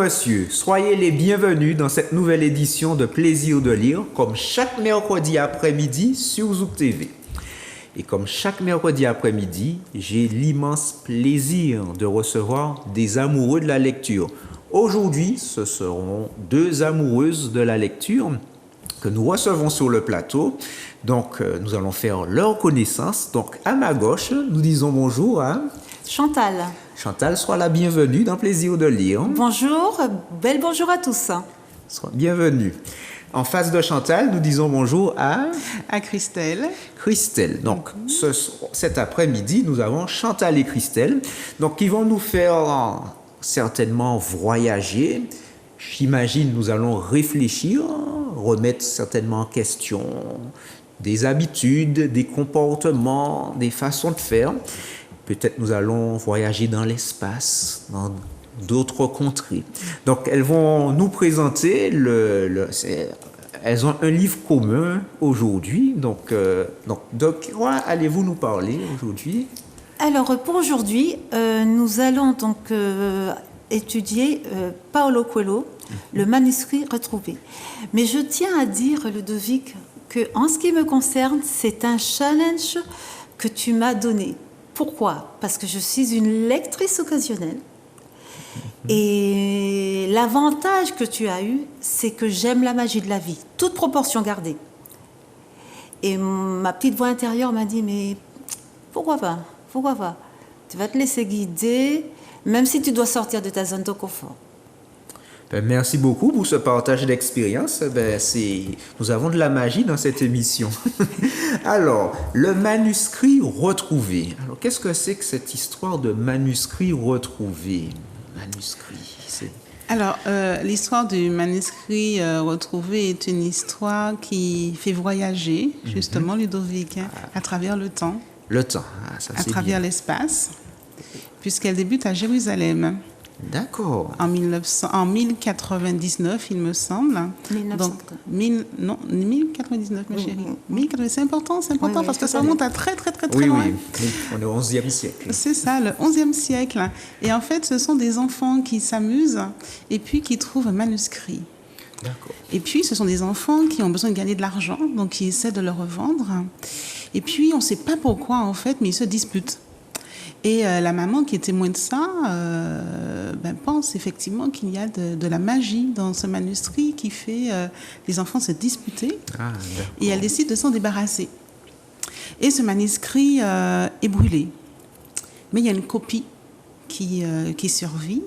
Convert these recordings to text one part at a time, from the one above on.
messieurs, soyez les bienvenus dans cette nouvelle édition de Plaisir de lire, comme chaque mercredi après-midi sur Zouk TV. Et comme chaque mercredi après-midi, j'ai l'immense plaisir de recevoir des amoureux de la lecture. Aujourd'hui, ce seront deux amoureuses de la lecture que nous recevons sur le plateau. Donc, nous allons faire leur connaissance. Donc, à ma gauche, nous disons bonjour à Chantal. Chantal, sois la bienvenue dans Plaisir de lire. Bonjour, bel bonjour à tous. Sois bienvenue. En face de Chantal, nous disons bonjour à Christelle. Christelle. Donc, cet après-midi, nous avons Chantal et Christelle, donc, qui vont nous faire certainement voyager. J'imagine nous allons réfléchir, remettre certainement en question des habitudes, des comportements, des façons de faire. Peut-être nous allons voyager dans l'espace, dans d'autres contrées. Donc, elles vont nous présenter elles ont un livre commun aujourd'hui. Donc, de quoi allez-vous nous parler aujourd'hui? Alors, pour aujourd'hui, nous allons donc étudier Paulo Coelho, le manuscrit retrouvé. Mais je tiens à dire, Ludovic, que en ce qui me concerne, c'est un challenge que tu m'as donné. Pourquoi? Parce que je suis une lectrice occasionnelle. Et l'avantage que tu as eu, c'est que j'aime la magie de la vie, toute proportion gardée. Et ma petite voix intérieure m'a dit, mais pourquoi pas? Pourquoi pas? Tu vas te laisser guider, même si tu dois sortir de ta zone de confort. Merci beaucoup pour ce partage d'expérience. Nous avons de la magie dans cette émission. Alors, le manuscrit retrouvé. Alors, qu'est-ce que c'est que cette histoire de manuscrit retrouvé? Alors, l'histoire du manuscrit retrouvé est une histoire qui fait voyager, justement, Ludovic, à travers le temps. Le temps, ça c'est à travers bien. l'espace, puisqu'elle débute à Jérusalem. D'accord. En 1099, il me semble. 1900. Donc, 1099, ma chérie. 1099, c'est important Oui, parce que tout ça à remonte fait. à très Oui, loin. oui, on est au XIe siècle. C'est ça, le XIe siècle. Et en fait, ce sont des enfants qui s'amusent et puis qui trouvent un manuscrit. D'accord. Et puis, ce sont des enfants qui ont besoin de gagner de l'argent, donc qui essaient de le revendre. Et puis, on ne sait pas pourquoi, en fait, mais ils se disputent. Et la maman qui est témoin de ça pense effectivement qu'il y a de la magie dans ce manuscrit qui fait les enfants se disputer. Et elle décide de s'en débarrasser. Et ce manuscrit est brûlé. Mais il y a une copie qui survit.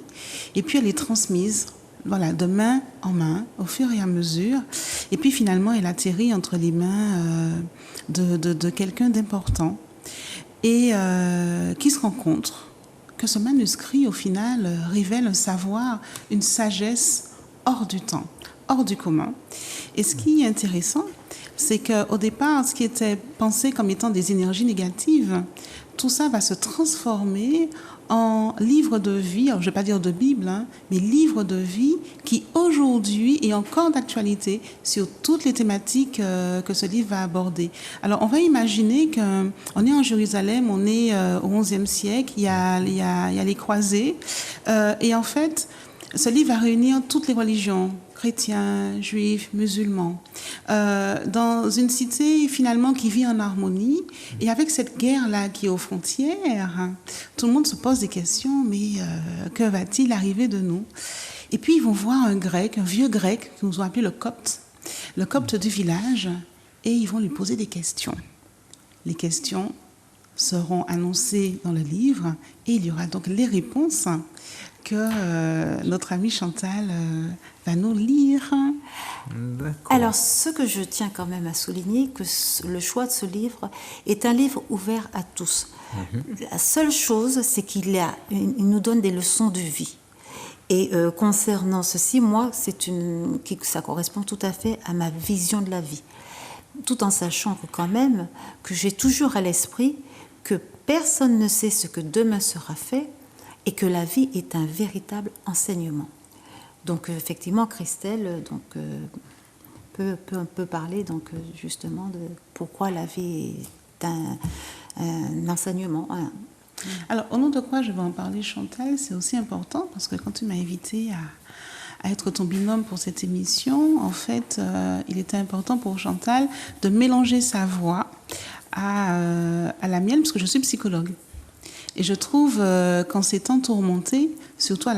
Et puis elle est transmise de main en main, au fur et à mesure. Et puis finalement, elle atterrit entre les mains de quelqu'un d'important. Et qui se rend compte que ce manuscrit, au final, révèle un savoir, une sagesse hors du temps, hors du commun. Et ce qui est intéressant, c'est qu'au départ, ce qui était pensé comme étant des énergies négatives, tout ça va se transformer en livre de vie, alors je ne vais pas dire de Bible, mais livre de vie qui aujourd'hui est encore d'actualité sur toutes les thématiques que ce livre va aborder. Alors on va imaginer qu'on est en Jérusalem, on est au XIe siècle, il y a les croisés, et en fait, ce livre va réunir toutes les religions, chrétiens, juifs, musulmans, dans une cité finalement qui vit en harmonie. Et avec cette guerre-là qui est aux frontières, tout le monde se pose des questions, mais que va-t-il arriver de nous? Et puis ils vont voir un vieux grec, que nous ont appelé le copte du village, et ils vont lui poser des questions. Les questions seront annoncées dans le livre, et il y aura donc les réponses que notre amie Chantal va nous lire. D'accord. Alors, ce que je tiens quand même à souligner, que le choix de ce livre est un livre ouvert à tous. La seule chose, c'est qu'il nous donne des leçons de vie. Et concernant ceci, moi, ça correspond tout à fait à ma vision de la vie. Tout en sachant que quand même, que j'ai toujours à l'esprit que personne ne sait ce que demain sera fait, et que la vie est un véritable enseignement. Donc effectivement, Christelle peut parler justement de pourquoi la vie est un enseignement. Alors, au nom de quoi je vais en parler, Chantal, c'est aussi important parce que quand tu m'as invitée à être ton binôme pour cette émission, en fait, il était important pour Chantal de mélanger sa voix à la mienne parce que je suis psychologue. Et je trouve qu'en ces temps tourmentés, surtout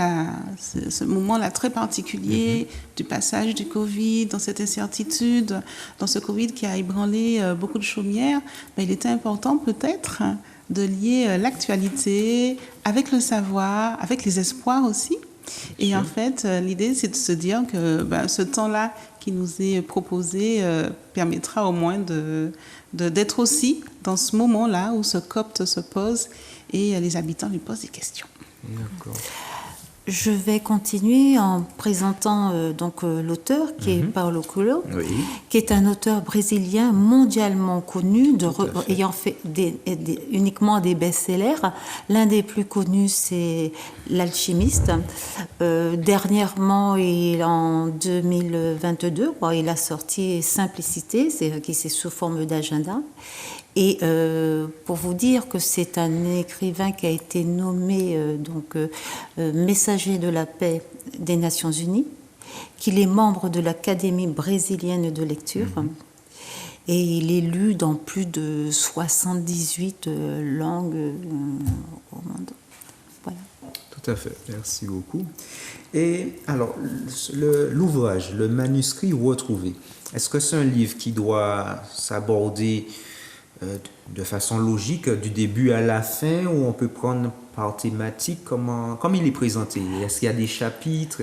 ce moment-là très particulier du passage du Covid, dans cette incertitude, dans ce Covid qui a ébranlé beaucoup de chaumières, il était important peut-être de lier l'actualité avec le savoir, avec les espoirs aussi. Et en fait, l'idée, c'est de se dire que ce temps-là qui nous est proposé permettra au moins d'être aussi dans ce moment-là où ce copte se pose et les habitants lui posent des questions. D'accord. Je vais continuer en présentant l'auteur qui est Paulo Coelho, qui est un auteur brésilien mondialement connu, ayant fait uniquement des best-sellers. L'un des plus connus, c'est L'Alchimiste. Dernièrement, en 2022, il a sorti Simplicité, qui c'est sous forme d'agenda. Et pour vous dire que c'est un écrivain qui a été nommé messager de la paix des Nations Unies, qu'il est membre de l'Académie brésilienne de lecture, et il est lu dans plus de 78 langues au monde. Voilà. Tout à fait, merci beaucoup. Et alors, l'ouvrage, le manuscrit retrouvé, est-ce que c'est un livre qui doit s'aborder de façon logique du début à la fin, ou on peut prendre par thématique? Comme il est présenté? Est-ce qu'il y a des chapitres?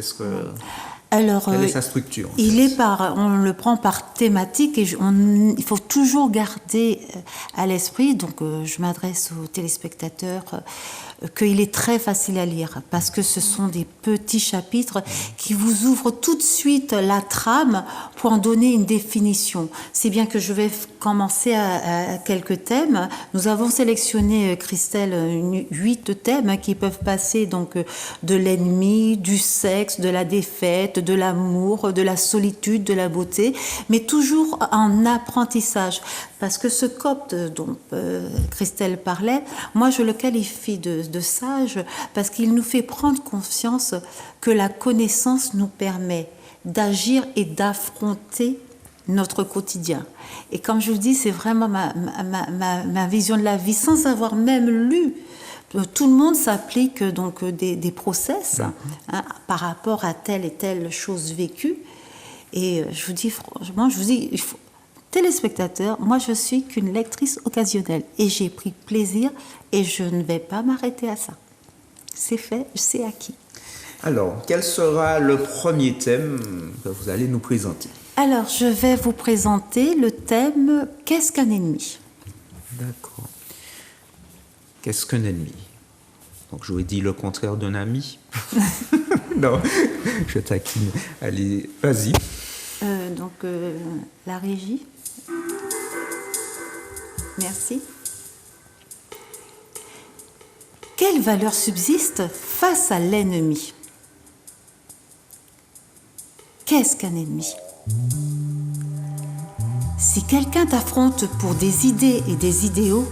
Alors, quelle est sa structure? On le prend par thématique et il faut toujours garder à l'esprit, donc je m'adresse aux téléspectateurs, qu'il est très facile à lire parce que ce sont des petits chapitres qui vous ouvrent tout de suite la trame pour en donner une définition. C'est bien que je vais commencer à quelques thèmes. Nous avons sélectionné, Christelle, 8 thèmes qui peuvent passer donc de l'ennemi, du sexe, de la défaite, de l'amour, de la solitude, de la beauté, mais toujours en apprentissage. Parce que ce copte dont Christelle parlait, moi je le qualifie de sage parce qu'il nous fait prendre conscience que la connaissance nous permet d'agir et d'affronter notre quotidien. Et comme je vous dis, c'est vraiment ma vision de la vie, sans avoir même lu. Tout le monde s'applique donc des process par rapport à telle et telle chose vécue. Et je vous dis franchement, téléspectateurs, moi je suis qu'une lectrice occasionnelle et j'ai pris plaisir et je ne vais pas m'arrêter à ça. C'est fait, c'est acquis. Alors, quel sera le premier thème que vous allez nous présenter? Alors, je vais vous présenter le thème « Qu'est-ce qu'un ennemi ?» D'accord. Qu'est-ce qu'un ennemi? Donc, j'aurais dit le contraire d'un ami. Non, je taquine. Allez, vas-y. La régie. Merci. Quelle valeur subsiste face à l'ennemi? Qu'est-ce qu'un ennemi? Si quelqu'un t'affronte pour des idées et des idéaux,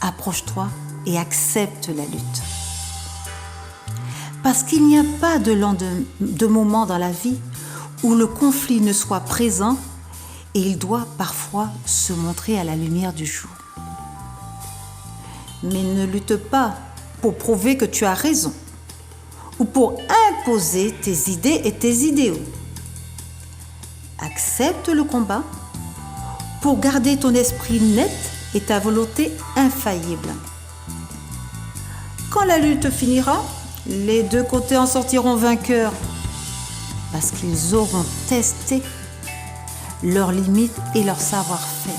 approche-toi et accepte la lutte. Parce qu'il n'y a pas de moment dans la vie où le conflit ne soit présent et il doit parfois se montrer à la lumière du jour. Mais ne lutte pas pour prouver que tu as raison ou pour imposer tes idées et tes idéaux. Accepte le combat pour garder ton esprit net et ta volonté infaillible. Quand la lutte finira, les deux côtés en sortiront vainqueurs parce qu'ils auront testé leurs limites et leur savoir-faire.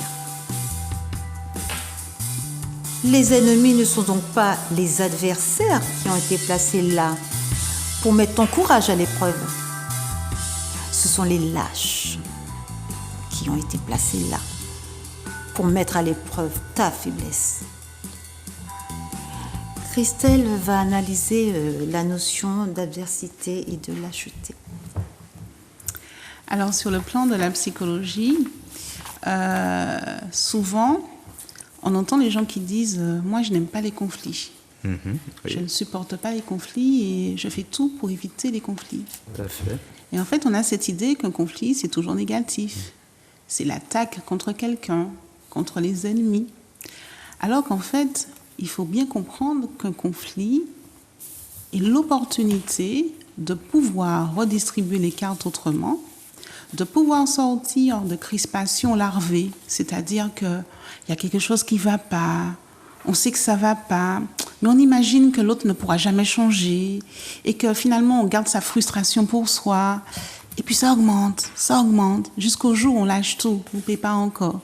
Les ennemis ne sont donc pas les adversaires qui ont été placés là pour mettre ton courage à l'épreuve. Ce sont les lâches qui ont été placés là pour mettre à l'épreuve ta faiblesse. Christelle va analyser la notion d'adversité et de lâcheté. Alors, sur le plan de la psychologie, souvent, on entend les gens qui disent moi, je n'aime pas les conflits. Oui. Je ne supporte pas les conflits et je fais tout pour éviter les conflits. Tout à fait. Et en fait, on a cette idée qu'un conflit, c'est toujours négatif. C'est l'attaque contre quelqu'un, contre les ennemis. Alors qu'en fait, il faut bien comprendre qu'un conflit est l'opportunité de pouvoir redistribuer les cartes autrement, de pouvoir sortir de crispations larvées, c'est-à-dire qu'il y a quelque chose qui ne va pas, on sait que ça ne va pas, mais on imagine que l'autre ne pourra jamais changer et que finalement on garde sa frustration pour soi. Et puis ça augmente, jusqu'au jour où on lâche tout, on ne paye pas encore.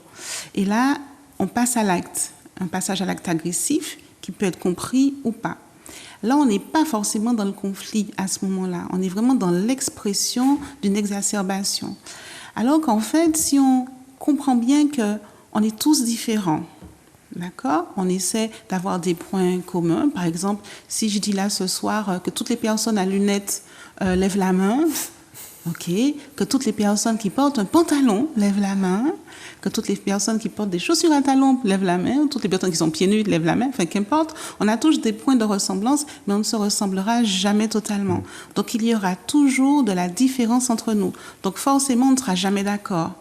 Et là, on passe à l'acte, un passage à l'acte agressif qui peut être compris ou pas. Là, on n'est pas forcément dans le conflit à ce moment-là. On est vraiment dans l'expression d'une exacerbation. Alors qu'en fait, si on comprend bien qu'on est tous différents, d'accord ? On essaie d'avoir des points communs. Par exemple, si je dis là ce soir que toutes les personnes à lunettes lèvent la main, ok, que toutes les personnes qui portent un pantalon lèvent la main, que toutes les personnes qui portent des chaussures à talons lèvent la main, toutes les personnes qui sont pieds nus lèvent la main, enfin qu'importe, on a tous des points de ressemblance, mais on ne se ressemblera jamais totalement. Donc il y aura toujours de la différence entre nous. Donc forcément, on ne sera jamais d'accord.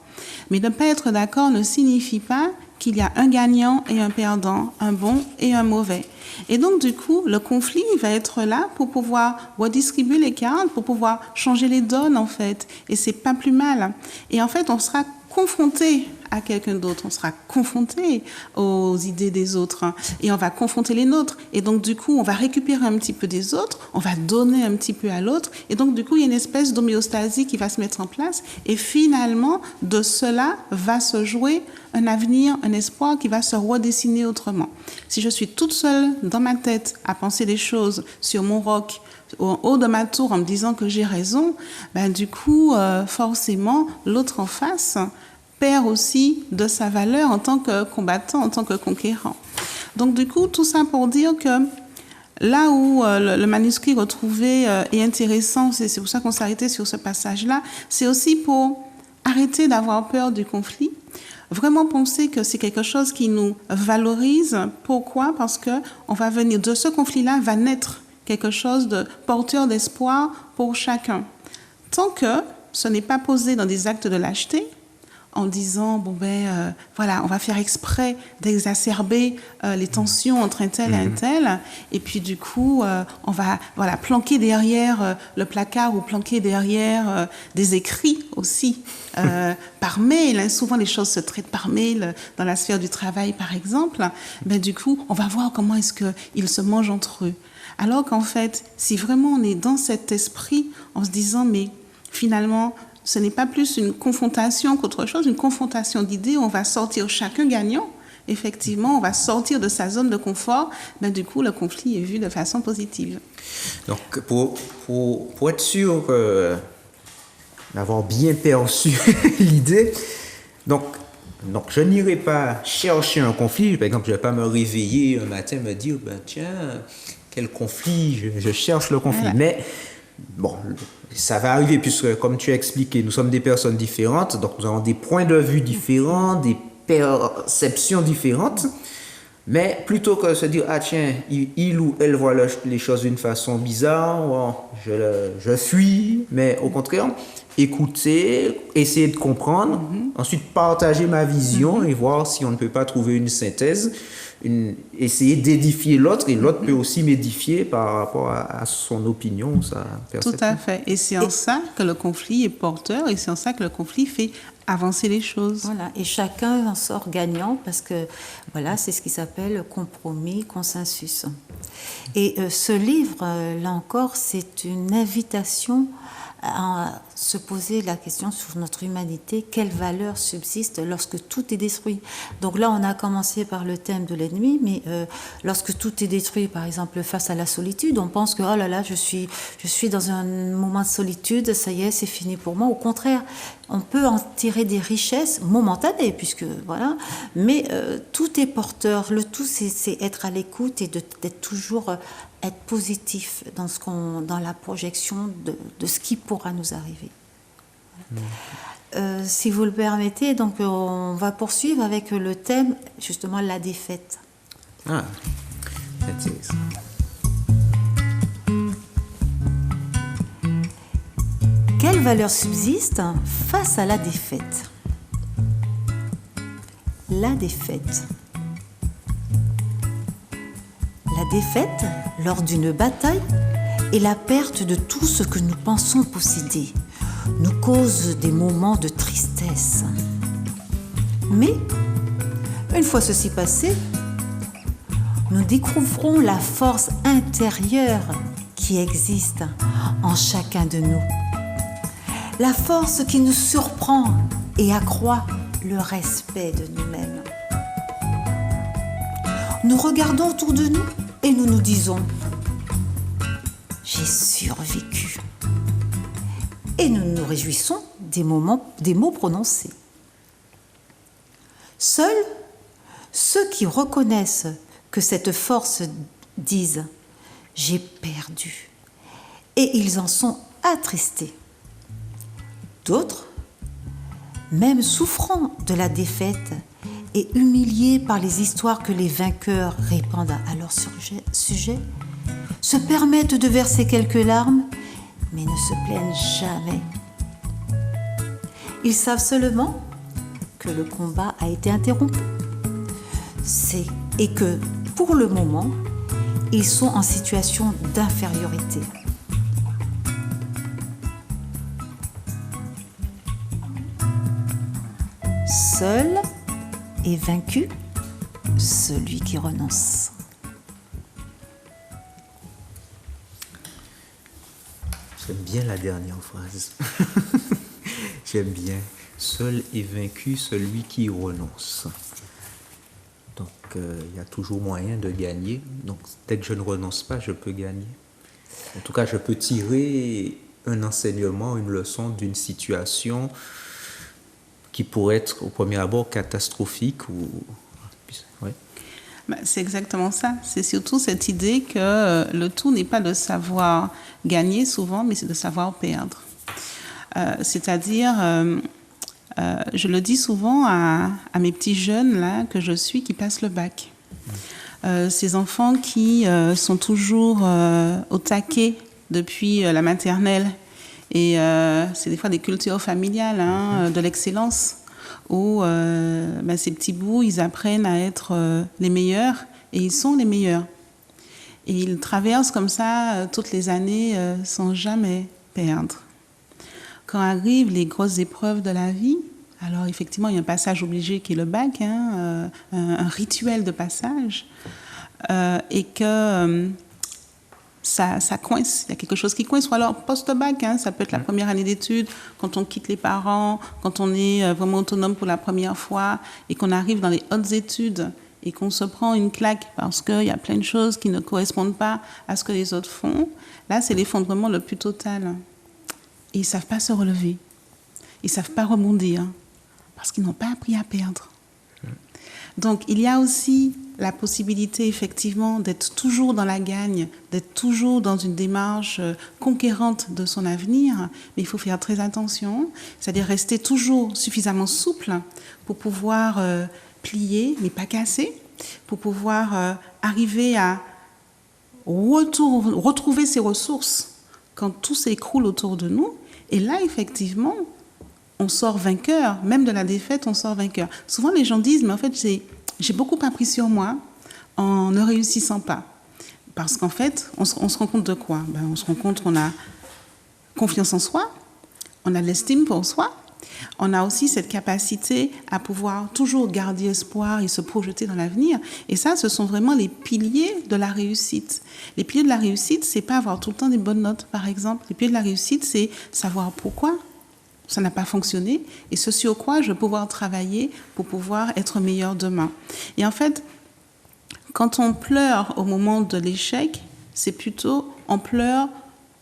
Mais ne pas être d'accord ne signifie pas qu'il y a un gagnant et un perdant, un bon et un mauvais. Et donc, du coup, le conflit va être là pour pouvoir redistribuer les cartes, pour pouvoir changer les donnes, en fait. Et c'est pas plus mal. Et en fait, on sera confronté à quelqu'un d'autre, on sera confronté aux idées des autres et on va confronter les nôtres. Et donc, du coup, on va récupérer un petit peu des autres, on va donner un petit peu à l'autre. Et donc, du coup, il y a une espèce d'homéostasie qui va se mettre en place. Et finalement, de cela va se jouer un avenir, un espoir qui va se redessiner autrement. Si je suis toute seule dans ma tête à penser des choses sur mon roc, au haut de ma tour en me disant que j'ai raison, ben du coup, forcément, l'autre en face perd aussi de sa valeur en tant que combattant, en tant que conquérant. Donc du coup, tout ça pour dire que là où le manuscrit retrouvé est intéressant, c'est pour ça qu'on s'est arrêté sur ce passage-là, c'est aussi pour arrêter d'avoir peur du conflit, vraiment penser que c'est quelque chose qui nous valorise. Pourquoi ? Parce que on va venir de ce conflit-là, va naître quelque chose de porteur d'espoir pour chacun. Tant que ce n'est pas posé dans des actes de lâcheté, en disant, voilà, on va faire exprès d'exacerber les tensions entre un tel et un tel, et puis du coup, on va planquer derrière le placard ou planquer derrière des écrits aussi, par mail. Souvent, les choses se traitent par mail, dans la sphère du travail, par exemple. Ben, du coup, on va voir comment est-ce qu'ils se mangent entre eux. Alors qu'en fait, si vraiment on est dans cet esprit, en se disant, mais finalement, ce n'est pas plus une confrontation qu'autre chose, une confrontation d'idées, on va sortir chacun gagnant. Effectivement, on va sortir de sa zone de confort, ben, du coup, le conflit est vu de façon positive. Donc, pour être sûr d'avoir bien perçu l'idée, donc je n'irai pas chercher un conflit. Par exemple, je ne vais pas me réveiller un matin et me dire, tiens, quel conflit, je cherche le conflit. Voilà. Mais bon, ça va arriver puisque, comme tu as expliqué, nous sommes des personnes différentes, donc nous avons des points de vue différents, des perceptions différentes. Mais plutôt que de se dire, ah tiens, il ou elle voit les choses d'une façon bizarre, bon, je fuis, mais au contraire, écouter, essayer de comprendre, ensuite partager ma vision et voir si on ne peut pas trouver une synthèse, essayer d'édifier l'autre, et l'autre peut aussi m'édifier par rapport à son opinion, sa perception. Tout à fait. Et c'est en ça que le conflit est porteur, et c'est en ça que le conflit fait avancer les choses. Voilà, et chacun en sort gagnant parce que voilà, c'est ce qui s'appelle compromis, consensus. Et ce livre, là encore, c'est une invitation à se poser la question sur notre humanité, quelle valeur subsiste lorsque tout est détruit. Donc là, on a commencé par le thème de l'ennemi, mais lorsque tout est détruit, par exemple, face à la solitude, on pense que, oh là là, je suis dans un moment de solitude, ça y est, c'est fini pour moi. Au contraire, on peut en tirer des richesses momentanées, puisque voilà, mais tout est porteur. Le tout, c'est être à l'écoute et d'être toujours être positif dans la projection de ce qui pourra nous arriver. Si vous le permettez, donc on va poursuivre avec le thème, justement, la défaite. Ah, intéressant. Quelle valeur subsiste face à la défaite? La défaite. La défaite, lors d'une bataille, est la perte de tout ce que nous pensons posséder, nous cause des moments de tristesse. Mais, une fois ceci passé, nous découvrons la force intérieure qui existe en chacun de nous. La force qui nous surprend et accroît le respect de nous-mêmes. Nous regardons autour de nous et nous nous disons « J'ai survécu ». Et nous nous réjouissons des mots prononcés. Seuls ceux qui reconnaissent que cette force disent « J'ai perdu » et ils en sont attristés. D'autres, même souffrant de la défaite et humiliés par les histoires que les vainqueurs répandent à leur sujet, se permettent de verser quelques larmes, mais ne se plaignent jamais. Ils savent seulement que le combat a été interrompu et que, pour le moment, ils sont en situation d'infériorité. Seul est vaincu celui qui renonce. J'aime bien la dernière phrase. J'aime bien. Seul est vaincu celui qui renonce. Donc, il y a toujours moyen de gagner. Donc, dès que je ne renonce pas, je peux gagner. En tout cas, je peux tirer un enseignement, une leçon d'une situation qui pourrait être au premier abord catastrophique ou... Ouais. C'est exactement ça. C'est surtout cette idée que le tout n'est pas de savoir gagner souvent, mais c'est de savoir perdre. C'est-à-dire, je le dis souvent à mes petits jeunes là, que je suis qui passent le bac. Ces enfants qui sont toujours au taquet depuis la maternelle. Et c'est des fois des cultures familiales, de l'excellence, où ces petits bouts, ils apprennent à être les meilleurs, et ils sont les meilleurs. Et ils traversent comme ça toutes les années sans jamais perdre. Quand arrivent les grosses épreuves de la vie, alors effectivement, il y a un passage obligé qui est le bac, un rituel de passage, et que... Ça coince, il y a quelque chose qui coince. Ou alors post-bac, ça peut être la première année d'études, quand on quitte les parents, quand on est vraiment autonome pour la première fois et qu'on arrive dans les hautes études et qu'on se prend une claque parce qu'il y a plein de choses qui ne correspondent pas à ce que les autres font. Là, c'est l'effondrement le plus total. Et ils ne savent pas se relever. Ils ne savent pas rebondir parce qu'ils n'ont pas appris à perdre. Donc, il y a aussi la possibilité, effectivement, d'être toujours dans la gagne, d'être toujours dans une démarche conquérante de son avenir, mais il faut faire très attention, c'est-à-dire rester toujours suffisamment souple pour pouvoir plier, mais pas casser, pour pouvoir arriver à retrouver ses ressources quand tout s'écroule autour de nous. Et là, effectivement, on sort vainqueur, même de la défaite, on sort vainqueur. Souvent, les gens disent, mais en fait, j'ai beaucoup appris sur moi en ne réussissant pas. Parce qu'en fait, on se rend compte de quoi? On se rend compte qu'on a confiance en soi, on a de l'estime pour soi, on a aussi cette capacité à pouvoir toujours garder espoir et se projeter dans l'avenir. Et ça, ce sont vraiment les piliers de la réussite. Les piliers de la réussite, c'est pas avoir tout le temps des bonnes notes, par exemple. Les piliers de la réussite, c'est savoir pourquoi ça n'a pas fonctionné et ce sur quoi je vais pouvoir travailler pour pouvoir être meilleur demain. Et en fait, quand on pleure au moment de l'échec, c'est plutôt on pleure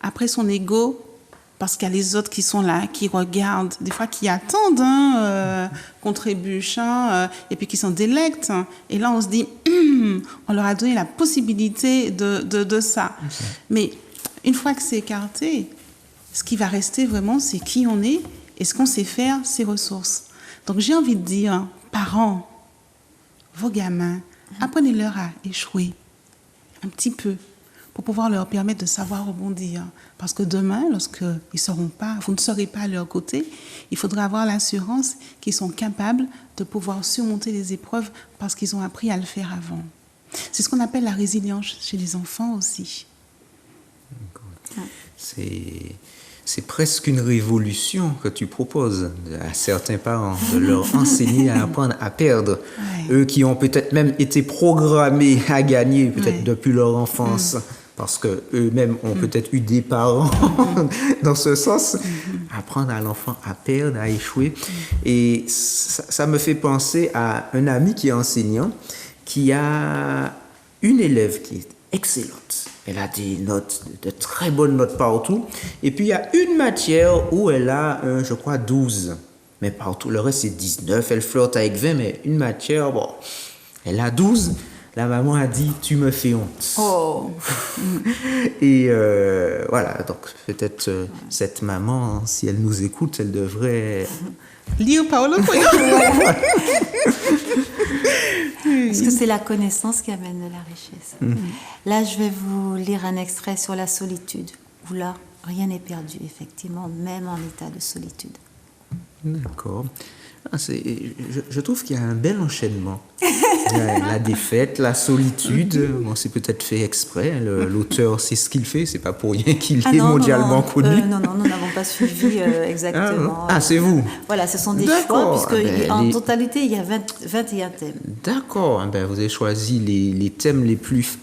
après son ego parce qu'il y a les autres qui sont là, qui regardent, des fois qui attendent qu'on trébuche et puis qui s'en délectent. Et là, on se dit, on leur a donné la possibilité de ça. Okay. Mais une fois que c'est écarté, ce qui va rester vraiment, c'est qui on est Et ce qu'on sait faire, c'est ressources. Donc j'ai envie de dire, parents, vos gamins, apprenez-leur à échouer un petit peu pour pouvoir leur permettre de savoir rebondir. Parce que demain, lorsqu'ils ne seront pas, vous ne serez pas à leur côté, il faudra avoir l'assurance qu'ils sont capables de pouvoir surmonter les épreuves parce qu'ils ont appris à le faire avant. C'est ce qu'on appelle la résilience chez les enfants aussi. C'est presque une révolution que tu proposes à certains parents, de leur enseigner à apprendre à perdre. Ouais. Eux qui ont peut-être même été programmés à gagner, peut-être depuis leur enfance, parce qu'eux-mêmes ont peut-être eu des parents dans ce sens. Apprendre à l'enfant à perdre, à échouer. Et ça me fait penser à un ami qui est enseignant, qui a une élève qui est excellente. Elle a des notes, de très bonnes notes partout. Et puis, il y a une matière où elle a, je crois, 12. Mais partout, le reste, c'est 19. Elle flirte avec 20, mais une matière, bon, elle a 12. La maman a dit, tu me fais honte. Oh. Et voilà, donc peut-être cette maman, si elle nous écoute, elle devrait... Lire Paolo Coelho. Parce que c'est la connaissance qui amène de la richesse. Là, je vais vous lire un extrait sur la solitude, où là, rien n'est perdu, effectivement, même en état de solitude. D'accord. Je trouve qu'il y a un bel enchaînement. La défaite, la solitude, bon, c'est peut-être fait exprès. L'auteur sait ce qu'il fait, c'est pas pour rien qu'il est mondialement connu. Non, nous n'avons pas suivi exactement. C'est vous. Voilà, ce sont des choix, puisque en totalité, il y a 21 thèmes. D'accord, vous avez choisi les thèmes les plus...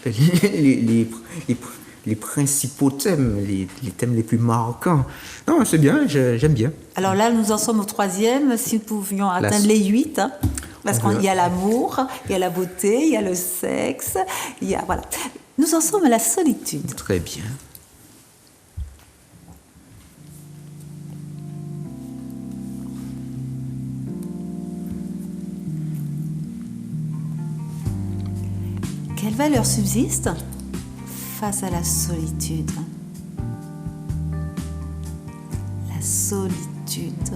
les principaux thèmes, les thèmes les plus marquants. Non, c'est bien, j'aime bien. Alors là, nous en sommes au 3e, si nous pouvions atteindre les 8, hein, parce qu'il y a l'amour, il y a la beauté, il y a le sexe, il y a... Voilà. Nous en sommes à la solitude. Très bien. Quelle valeur subsiste face à la solitude? La solitude.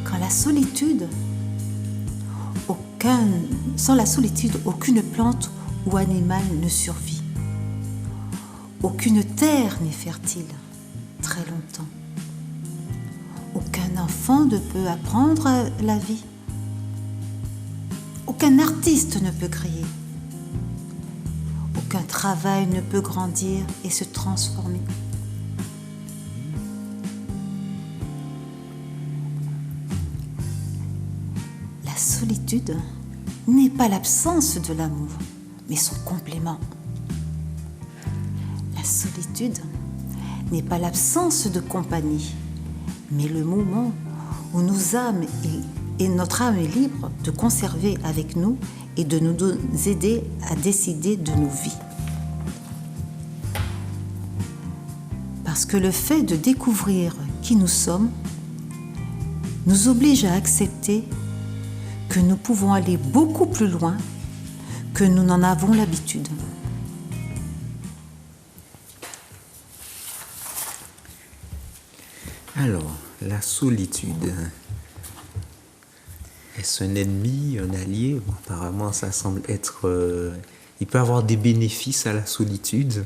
Quand la solitude, sans la solitude, aucune plante ou animal ne survit. Aucune terre n'est fertile très longtemps. Aucun enfant ne peut apprendre la vie. Aucun artiste ne peut créer. Aucun travail ne peut grandir et se transformer. La solitude n'est pas l'absence de l'amour, mais son complément. La solitude n'est pas l'absence de compagnie, mais le moment où notre âme est libre de conserver avec nous et de nous aider à décider de nos vies. Parce que le fait de découvrir qui nous sommes nous oblige à accepter que nous pouvons aller beaucoup plus loin que nous n'en avons l'habitude. Alors, la solitude, est-ce un ennemi, un allié? Bon, apparemment, ça semble être... il peut y avoir des bénéfices à la solitude.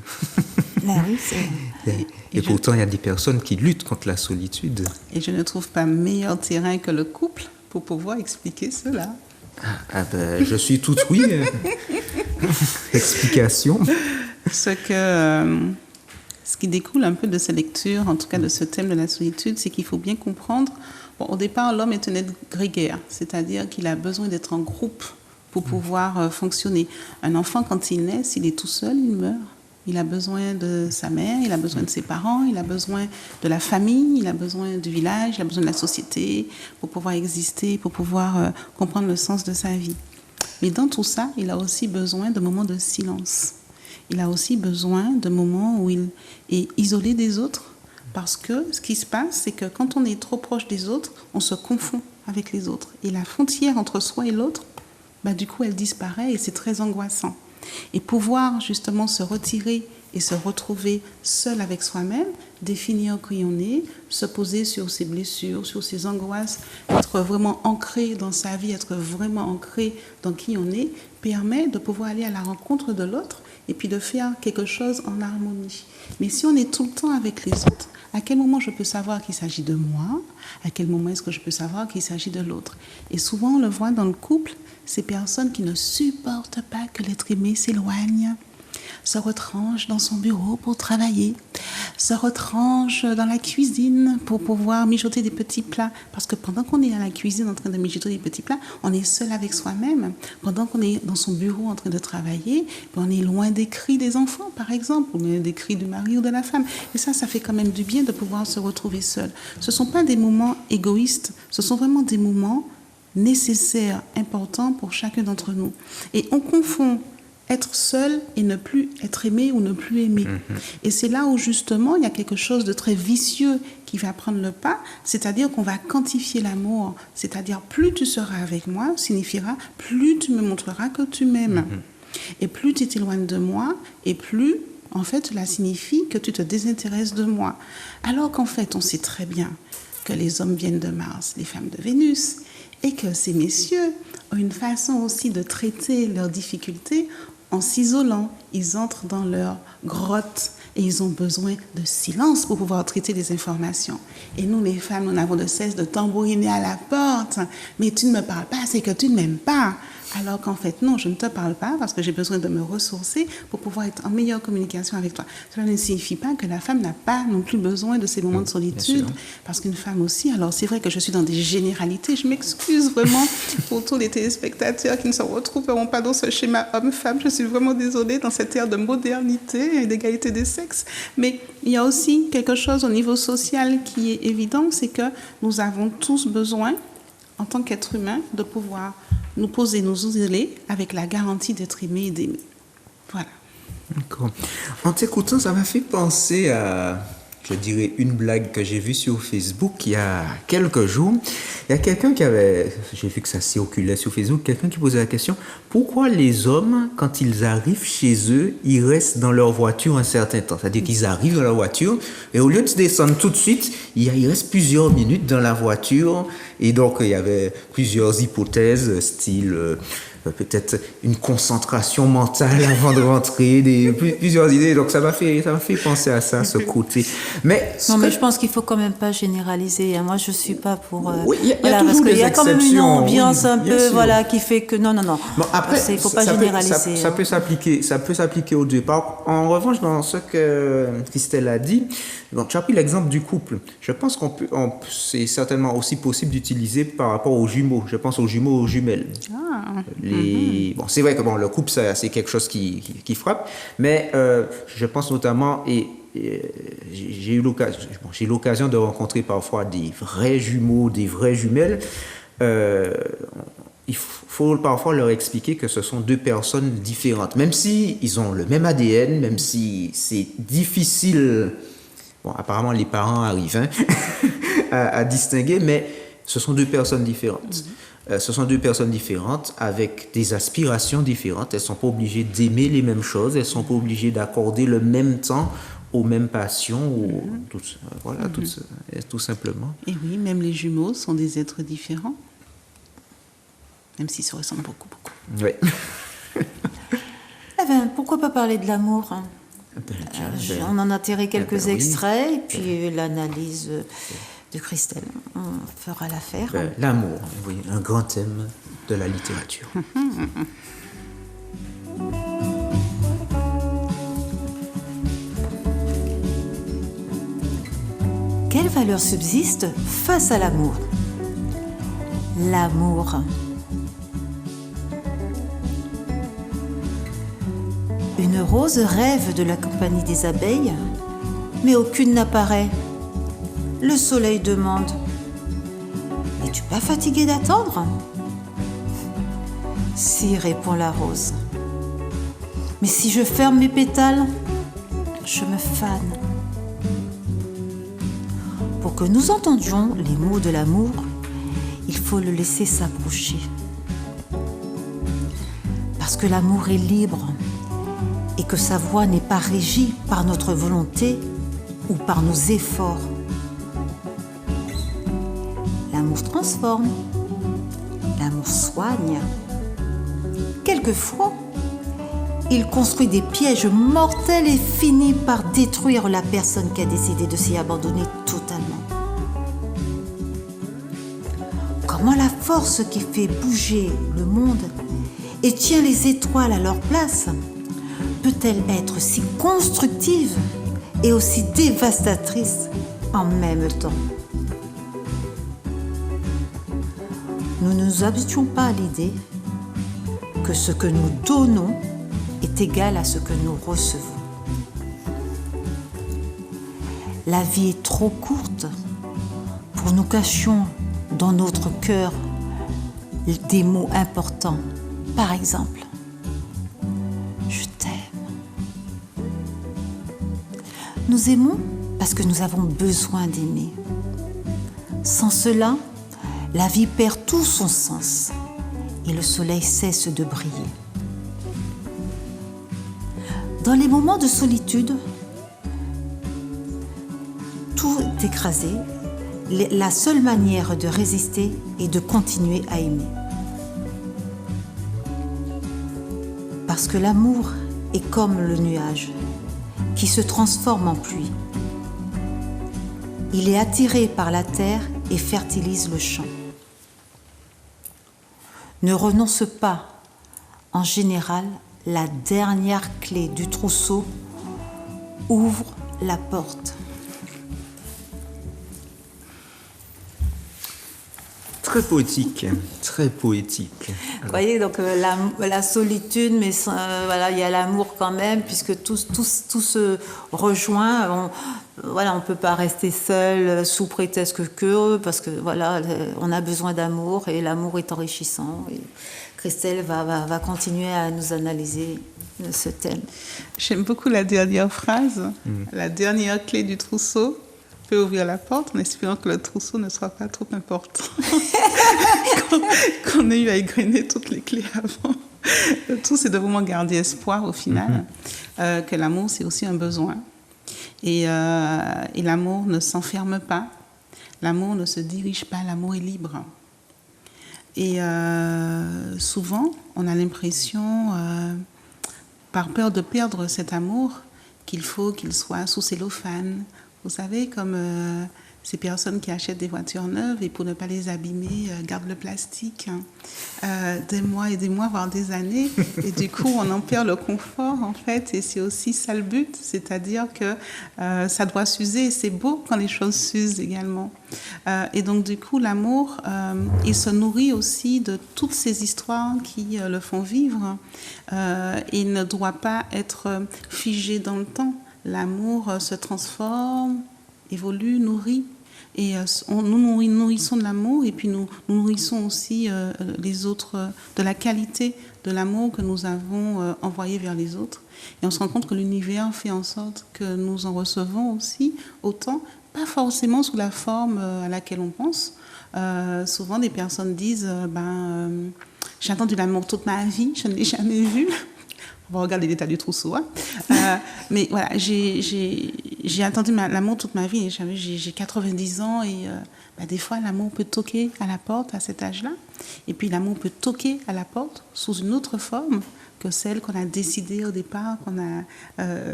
Là, oui, c'est... Et pourtant, il y a des personnes qui luttent contre la solitude. Et je ne trouve pas meilleur terrain que le couple pour pouvoir expliquer cela. Je suis tout oui. Explication. Ce qui découle un peu de ces lectures, en tout cas de ce thème de la solitude, c'est qu'il faut bien comprendre, au départ, l'homme est un être grégaire, c'est-à-dire qu'il a besoin d'être en groupe pour pouvoir fonctionner. Un enfant, quand il naît, s'il est tout seul, il meurt. Il a besoin de sa mère, il a besoin de ses parents, il a besoin de la famille, il a besoin du village, il a besoin de la société pour pouvoir exister, pour pouvoir comprendre le sens de sa vie. Mais dans tout ça, il a aussi besoin de moments de silence. Il a aussi besoin de moments où il est isolé des autres, parce que ce qui se passe, c'est que quand on est trop proche des autres, on se confond avec les autres. Et la frontière entre soi et l'autre, du coup, elle disparaît et c'est très angoissant. Et pouvoir justement se retirer et se retrouver seul avec soi-même, définir qui on est, se poser sur ses blessures, sur ses angoisses, être vraiment ancré dans sa vie, être vraiment ancré dans qui on est, permet de pouvoir aller à la rencontre de l'autre et puis de faire quelque chose en harmonie. Mais si on est tout le temps avec les autres, à quel moment je peux savoir qu'il s'agit de moi? À quel moment est-ce que je peux savoir qu'il s'agit de l'autre? Et souvent, on le voit dans le couple, ces personnes qui ne supportent pas que l'être aimé s'éloigne, se retranche dans son bureau pour travailler, se retranche dans la cuisine pour pouvoir mijoter des petits plats. Parce que pendant qu'on est à la cuisine en train de mijoter des petits plats, on est seul avec soi-même. Pendant qu'on est dans son bureau en train de travailler, on est loin des cris des enfants, par exemple, ou des cris du mari ou de la femme. Et ça fait quand même du bien de pouvoir se retrouver seul. Ce ne sont pas des moments égoïstes, ce sont vraiment des moments nécessaires, importants pour chacun d'entre nous. Et on confond être seul et ne plus être aimé ou ne plus aimer. Et c'est là où justement il y a quelque chose de très vicieux qui va prendre le pas, c'est-à-dire qu'on va quantifier l'amour, c'est-à-dire plus tu seras avec moi signifiera plus tu me montreras que tu m'aimes. Et plus tu t'éloignes de moi et plus en fait cela signifie que tu te désintéresses de moi. Alors qu'en fait on sait très bien que les hommes viennent de Mars, les femmes de Vénus, et que ces messieurs ont une façon aussi de traiter leurs difficultés en s'isolant. Ils entrent dans leur grotte et ils ont besoin de silence pour pouvoir traiter les informations. Et nous, les femmes, nous n'avons de cesse de tambouriner à la porte. Mais tu ne me parles pas, c'est que tu ne m'aimes pas. Alors qu'en fait, non, je ne te parle pas parce que j'ai besoin de me ressourcer pour pouvoir être en meilleure communication avec toi. Cela ne signifie pas que la femme n'a pas non plus besoin de ces moments de solitude. Parce qu'une femme aussi, alors c'est vrai que je suis dans des généralités, je m'excuse vraiment pour tous les téléspectateurs qui ne se retrouveront pas dans ce schéma homme-femme. Je suis vraiment désolée dans cette ère de modernité et d'égalité des sexes. Mais il y a aussi quelque chose au niveau social qui est évident, c'est que nous avons tous besoin, en tant qu'être humain, de pouvoir nous poser, nous isoler avec la garantie d'être aimé et d'aimer. Voilà. D'accord. En t'écoutant, ça m'a fait penser à, je dirais, une blague que j'ai vue sur Facebook il y a quelques jours. Il y a quelqu'un qui avait, j'ai vu que ça circulait sur Facebook, quelqu'un qui posait la question, pourquoi les hommes, quand ils arrivent chez eux, ils restent dans leur voiture un certain temps? C'est-à-dire qu'ils arrivent dans leur voiture et au lieu de descendre tout de suite, ils restent plusieurs minutes dans la voiture. Et donc, il y avait plusieurs hypothèses, style peut-être une concentration mentale avant de rentrer, plusieurs idées. Donc, ça m'a fait penser à ça, ce côté. Mais je pense qu'il faut quand même pas généraliser. Moi, je suis pas pour. Oui, il y a voilà, toujours parce qu'il des y a quand même une exceptions, ambiance oui, un bien peu, sûr. voilà, qui fait que non. Bon, après, il faut pas généraliser. Ça peut s'appliquer au départ. En revanche, dans ce que Christelle a dit, donc, tu as pris l'exemple du couple. Je pense c'est certainement aussi possible d'utiliser par rapport aux jumeaux. Je pense aux jumeaux, aux jumelles. Bon, c'est vrai que le couple, c'est quelque chose qui frappe, mais je pense notamment, j'ai eu l'occasion de rencontrer parfois des vrais jumeaux, des vraies jumelles. Il faut parfois leur expliquer que ce sont deux personnes différentes, même si ils ont le même ADN, même si c'est difficile. Bon, apparemment, les parents arrivent à distinguer, mais ce sont deux personnes différentes. Ce sont deux personnes différentes avec des aspirations différentes. Elles ne sont pas obligées d'aimer les mêmes choses. Elles ne sont pas obligées d'accorder le même temps aux mêmes passions. Tout simplement. Et oui, même les jumeaux sont des êtres différents. Même s'ils se ressemblent beaucoup, beaucoup. Oui. Pourquoi pas parler de l'amour, hein? On en a tiré quelques extraits, et puis l'analyse de Christelle. On fera l'affaire. L'amour, oui, un grand thème de la littérature. Quelle valeur subsiste face à l'amour? L'amour. Une rose rêve de la compagnie des abeilles, mais aucune n'apparaît. Le soleil demande: n'es-tu pas fatigué d'attendre? Si, répond la rose. Mais si je ferme mes pétales, je me fane. Pour que nous entendions les mots de l'amour, il faut le laisser s'approcher. Parce que l'amour est libre. et que sa voix n'est pas régie par notre volonté ou par nos efforts. L'amour transforme, l'amour soigne. Quelquefois, il construit des pièges mortels et finit par détruire la personne qui a décidé de s'y abandonner totalement. Comment la force qui fait bouger le monde et tient les étoiles à leur place peut-elle être si constructive et aussi dévastatrice en même temps? Nous ne nous habituons pas à l'idée que ce que nous donnons est égal à ce que nous recevons. La vie est trop courte pour nous cachions dans notre cœur des mots importants. Par exemple, je t'aime. Nous aimons parce que nous avons besoin d'aimer. Sans cela, la vie perd tout son sens et le soleil cesse de briller. Dans les moments de solitude, tout écrasé, la seule manière de résister est de continuer à aimer. Parce que l'amour est comme le nuage qui se transforme en pluie. Il est attiré par la terre et fertilise le champ. Ne renonce pas. En général, la dernière clé du trousseau ouvre la porte. Très poétique, très poétique. Vous voyez, donc la solitude, mais voilà, il y a l'amour quand même, puisque tout se rejoint. On peut pas rester seul sous prétexte que, parce que voilà, on a besoin d'amour et l'amour est enrichissant. Et Christelle va continuer à nous analyser ce thème. J'aime beaucoup la dernière phrase, la dernière clé du trousseau peut ouvrir la porte en espérant que le trousseau ne soit pas trop important. qu'on ait eu à égrener toutes les clés avant. Le tout, c'est de vraiment garder espoir au final, que l'amour, c'est aussi un besoin. Et l'amour ne s'enferme pas, l'amour ne se dirige pas, l'amour est libre. Et souvent, on a l'impression, par peur de perdre cet amour, qu'il faut qu'il soit sous cellophane. Vous savez, comme ces personnes qui achètent des voitures neuves et pour ne pas les abîmer, gardent le plastique des mois et des mois, voire des années. Et du coup, on en perd le confort, en fait. Et c'est aussi ça le but, c'est-à-dire que ça doit s'user. Et c'est beau quand les choses s'usent également. Et donc, du coup, l'amour, il se nourrit aussi de toutes ces histoires qui le font vivre. Il ne doit pas être figé dans le temps. L'amour se transforme, évolue, nourrit. Et nous nourrissons de l'amour et puis nous nourrissons aussi les autres de la qualité de l'amour que nous avons envoyé vers les autres. Et on se rend compte que l'univers fait en sorte que nous en recevons aussi autant, pas forcément sous la forme à laquelle on pense. Souvent, des personnes disent j'ai attendu l'amour toute ma vie, je ne l'ai jamais vu. On va regarder l'état du trousseau. Mais voilà, j'ai attendu l'amour toute ma vie. J'ai 90 ans et des fois, l'amour peut toquer à la porte à cet âge-là. Et puis, l'amour peut toquer à la porte sous une autre forme que celle qu'on a décidée au départ, qu'on a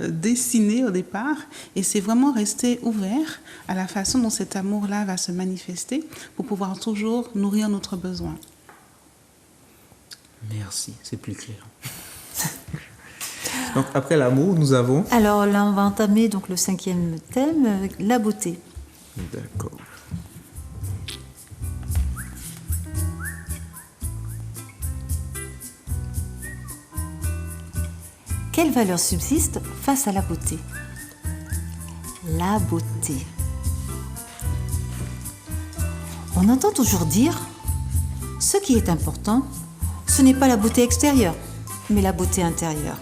dessinée au départ. Et c'est vraiment rester ouvert à la façon dont cet amour-là va se manifester pour pouvoir toujours nourrir notre besoin. Merci, c'est plus clair. Donc après l'amour, nous avons... Alors là, on va entamer donc le 5e thème, la beauté. D'accord. Quelle valeur subsiste face à la beauté? La beauté. On entend toujours dire, ce qui est important, ce n'est pas la beauté extérieure, mais la beauté intérieure.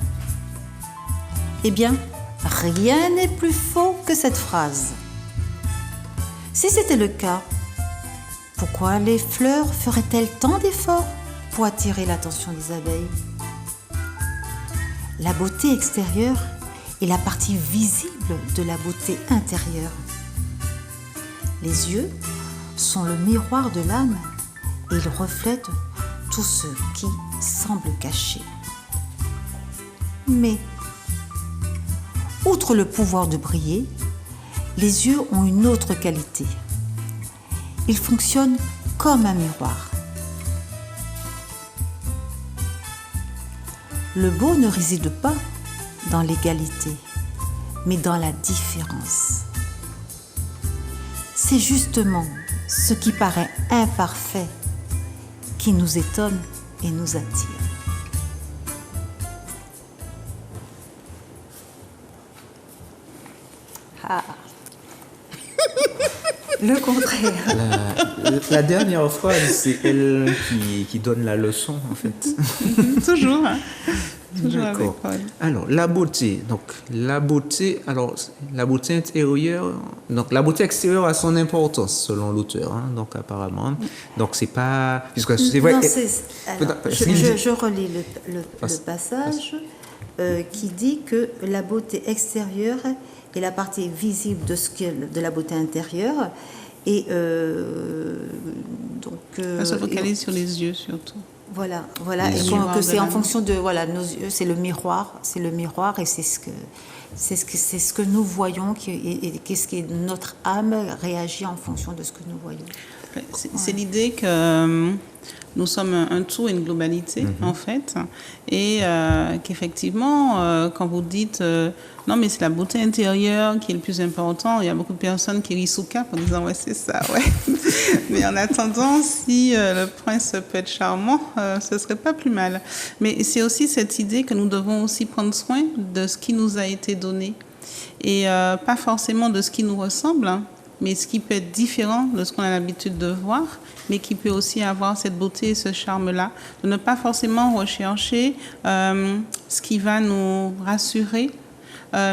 Eh bien, rien n'est plus faux que cette phrase. Si c'était le cas, pourquoi les fleurs feraient-elles tant d'efforts pour attirer l'attention des abeilles? La beauté extérieure est la partie visible de la beauté intérieure. Les yeux sont le miroir de l'âme et ils reflètent tout ce qui semble caché. Mais, outre le pouvoir de briller, les yeux ont une autre qualité. Ils fonctionnent comme un miroir. Le beau ne réside pas dans l'égalité, mais dans la différence. C'est justement ce qui paraît imparfait qui nous étonne et nous attire. Ah. Le contraire. La dernière phrase, c'est elle qui donne la leçon, en fait. Toujours. Toujours avec D'accord. Paul. Alors, la beauté. Donc, la beauté intérieure. Donc, la beauté extérieure a son importance, selon l'auteur. Hein, donc, apparemment. Donc, c'est pas. Puisque c'est vrai. Non, alors, je relis le passage qui dit que la beauté extérieure est la partie visible de la beauté intérieure. Et donc. On se focalise sur les yeux surtout. Voilà, Les et miroirs que de c'est en l'âme. fonction de nos yeux, c'est le miroir, et c'est ce que nous voyons et qu'est-ce que notre âme réagit en fonction de ce que nous voyons. C'est l'idée que nous sommes un tout, une globalité, en fait. Et qu'effectivement, quand vous dites non, mais c'est la beauté intérieure qui est le plus important, il y a beaucoup de personnes qui rient sous cap en disant ouais, c'est ça, ouais. Mais en attendant, si le prince peut être charmant, ce serait pas plus mal. Mais c'est aussi cette idée que nous devons aussi prendre soin de ce qui nous a été donné. Et pas forcément de ce qui nous ressemble, hein, mais ce qui peut être différent de ce qu'on a l'habitude de voir, mais qui peut aussi avoir cette beauté et ce charme-là, de ne pas forcément rechercher ce qui va nous rassurer,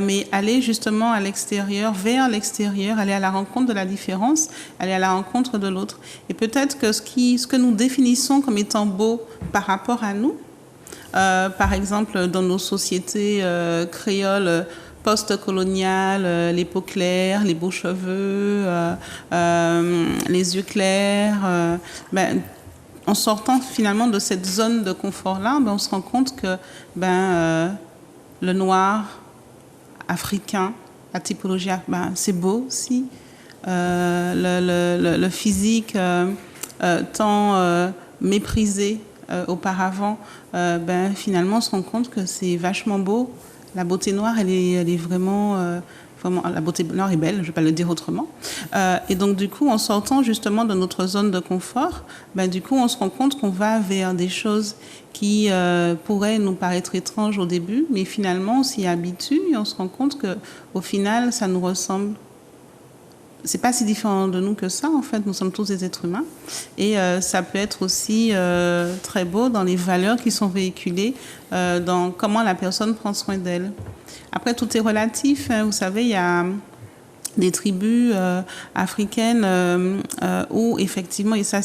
mais aller justement à l'extérieur, vers l'extérieur, aller à la rencontre de la différence, aller à la rencontre de l'autre. Et peut-être que ce que nous définissons comme étant beau par rapport à nous, par exemple dans nos sociétés créoles, post-coloniale, les peaux claires, les beaux cheveux, les yeux clairs. En sortant finalement de cette zone de confort-là, on se rend compte que le noir africain, la typologie, c'est beau aussi. Le physique tant méprisé auparavant, finalement on se rend compte que c'est vachement beau. La beauté noire, elle est vraiment, la beauté noire est belle, je ne vais pas le dire autrement. Et donc, du coup, en sortant justement de notre zone de confort, du coup, on se rend compte qu'on va vers des choses qui pourraient nous paraître étranges au début, mais finalement, on s'y habitue et on se rend compte qu'au final, ça nous ressemble. C'est pas si différent de nous que ça, en fait. Nous sommes tous des êtres humains. Et ça peut être aussi très beau dans les valeurs qui sont véhiculées, dans comment la personne prend soin d'elle. Après, tout est relatif. Hein. Vous savez, il y a des tribus africaines où, effectivement, et ça,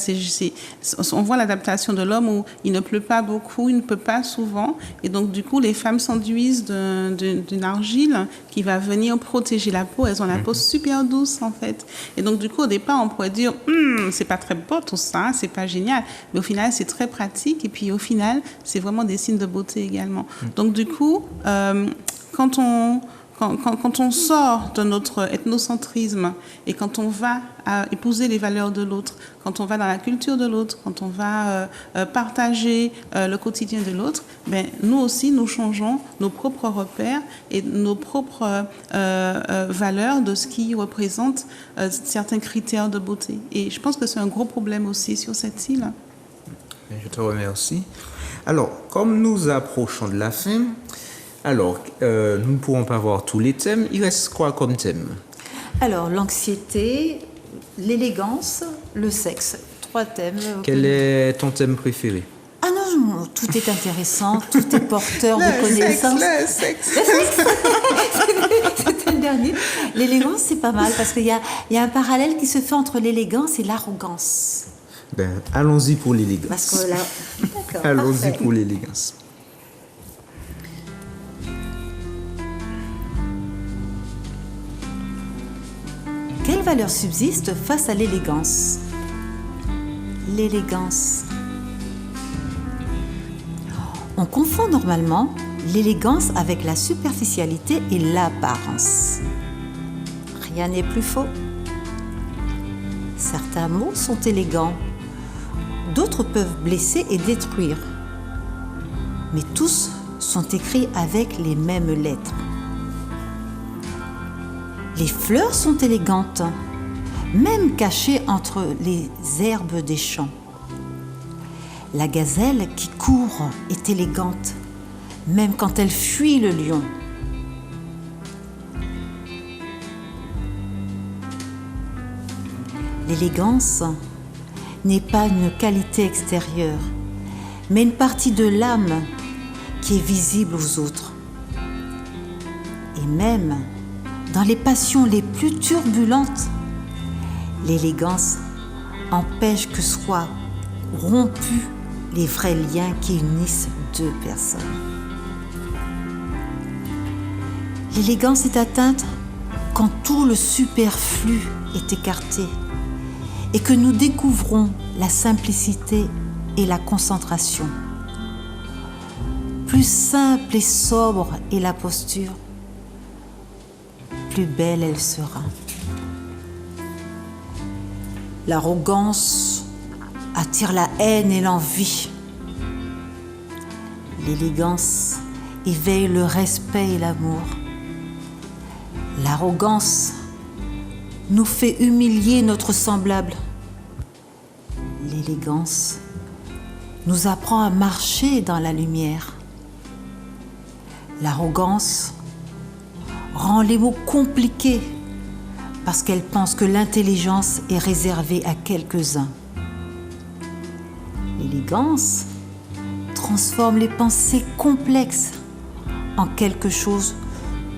on voit l'adaptation de l'homme où il ne pleut pas beaucoup, il ne peut pas souvent. Et donc, du coup, les femmes s'enduisent d'une argile qui va venir protéger la peau. Elles ont la peau super douce, en fait. Et donc, du coup, au départ, on pourrait dire c'est pas très beau tout ça, c'est pas génial. Mais au final, c'est très pratique. Et puis, au final, c'est vraiment des signes de beauté également. Donc, du coup, quand on sort de notre ethnocentrisme et quand on va épouser les valeurs de l'autre, quand on va dans la culture de l'autre, quand on va partager le quotidien de l'autre, nous aussi, nous changeons nos propres repères et nos propres valeurs de ce qui représente certains critères de beauté. Et je pense que c'est un gros problème aussi sur cette île. Je te remercie. Alors, comme nous approchons de la fin, nous ne pourrons pas voir tous les thèmes. Il reste quoi comme thème? Alors, l'anxiété, l'élégance, le sexe. 3 thèmes. Quel est ton thème préféré? Ah non, tout est intéressant, tout est porteur de connaissances. Le sexe. C'était le dernier. L'élégance, c'est pas mal parce qu'il y a un parallèle qui se fait entre l'élégance et l'arrogance. Allons-y pour l'élégance. Parce que là, d'accord. Allons-y parfait. pour l'élégance. quelle valeur subsiste face à l'élégance? L'élégance. On confond normalement l'élégance avec la superficialité et l'apparence. Rien n'est plus faux. Certains mots sont élégants, d'autres peuvent blesser et détruire. Mais tous sont écrits avec les mêmes lettres. Les fleurs sont élégantes, même cachées entre les herbes des champs. La gazelle qui court est élégante, même quand elle fuit le lion. L'élégance n'est pas une qualité extérieure, mais une partie de l'âme qui est visible aux autres. Et même dans les passions les plus turbulentes, l'élégance empêche que soient rompus les vrais liens qui unissent deux personnes. L'élégance est atteinte quand tout le superflu est écarté et que nous découvrons la simplicité et la concentration. Plus simple et sobre est la posture, plus belle elle sera. L'arrogance attire la haine et l'envie. L'élégance éveille le respect et l'amour. L'arrogance nous fait humilier notre semblable. L'élégance nous apprend à marcher dans la lumière. L'arrogance rend les mots compliqués parce qu'elle pense que l'intelligence est réservée à quelques-uns. L'élégance transforme les pensées complexes en quelque chose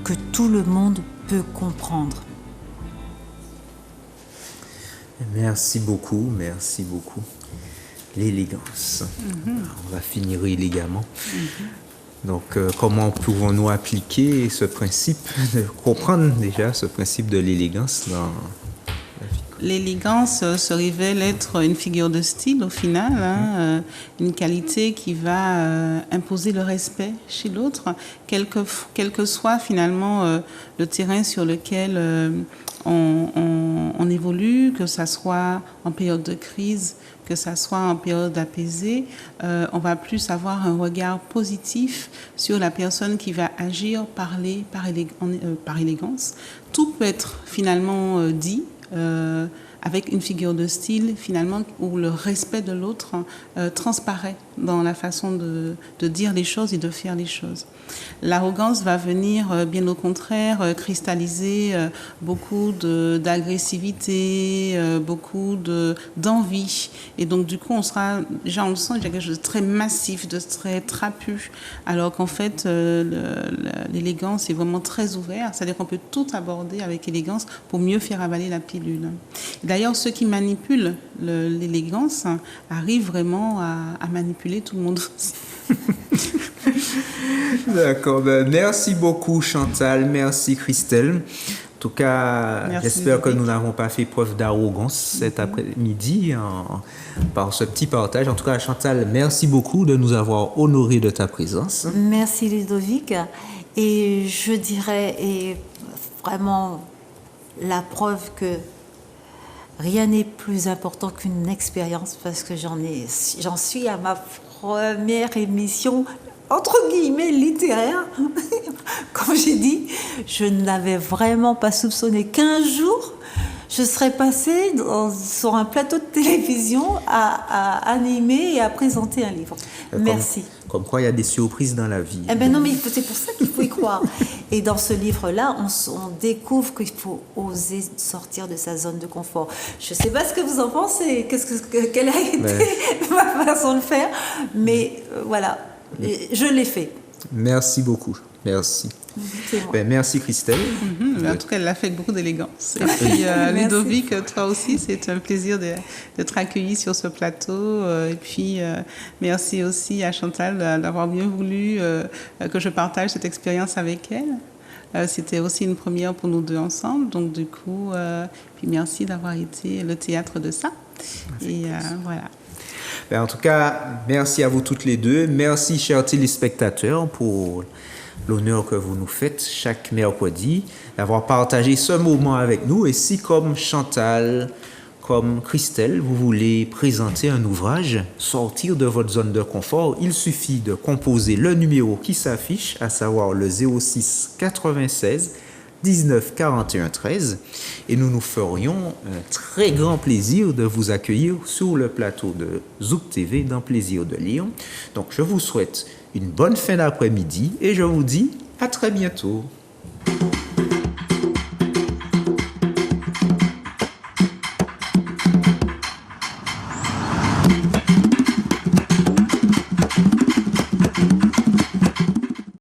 que tout le monde peut comprendre. Merci beaucoup, merci beaucoup. L'élégance. On va finir élégamment. Donc, comment pouvons-nous appliquer ce principe, comprendre déjà ce principe de l'élégance dans la vie? L'élégance se révèle être une figure de style au final, une qualité qui va imposer le respect chez l'autre, quel que soit finalement le terrain sur lequel on évolue, que ça soit en période de crise, que ça soit en période apaisée, on va plus avoir un regard positif sur la personne qui va agir, parler par élégance. Tout peut être finalement dit avec une figure de style finalement où le respect de l'autre transparaît dans la façon de dire les choses et de faire les choses. L'arrogance va venir bien au contraire cristalliser beaucoup d'agressivité, beaucoup d'envie, et donc du coup on sent quelque chose de très massif, de très trapu, alors qu'en fait l'élégance est vraiment très ouverte, c'est-à-dire qu'on peut tout aborder avec élégance pour mieux faire avaler la pilule. D'ailleurs, ceux qui manipulent l'élégance arrivent vraiment à manipuler tout le monde. D'accord, merci beaucoup Chantal, merci Christelle. En tout cas, j'espère que nous n'avons pas fait preuve d'arrogance cet après-midi par ce petit partage. En tout cas, Chantal, merci beaucoup de nous avoir honorés de ta présence. Merci Ludovic. Et je dirais, et vraiment la preuve que rien n'est plus important qu'une expérience, parce que j'en suis à ma première émission entre guillemets littéraire. Comme j'ai dit, je n'avais vraiment pas soupçonné qu'un jour je serais passée sur un plateau de télévision à animer et à présenter un livre. Merci. Comme quoi, il y a des surprises dans la vie. Eh ben non, mais c'est pour ça qu'il faut y croire. Et dans ce livre-là, on découvre qu'il faut oser sortir de sa zone de confort. Je ne sais pas ce que vous en pensez, quelle a été ma façon de faire, mais voilà, je l'ai fait. Merci beaucoup. Merci. Merci Christelle. En tout cas, elle l'a fait avec beaucoup d'élégance. Et puis Ludovic, toi aussi, c'est un plaisir d'être accueilli sur ce plateau. Et puis merci aussi à Chantal d'avoir bien voulu que je partage cette expérience avec elle. C'était aussi une première pour nous deux ensemble. Donc, du coup, puis merci d'avoir été le théâtre de ça. Et voilà. En tout cas, merci à vous toutes les deux. Merci, chers téléspectateurs, pour l'honneur que vous nous faites chaque mercredi, d'avoir partagé ce moment avec nous. Et si, comme Chantal, comme Christelle, vous voulez présenter un ouvrage, sortir de votre zone de confort, il suffit de composer le numéro qui s'affiche, à savoir le 06 96 19 41 13, et nous nous ferions un très grand plaisir de vous accueillir sur le plateau de Zouk TV dans Plaisir de lire. Donc je vous souhaite une bonne fin d'après-midi et je vous dis à très bientôt.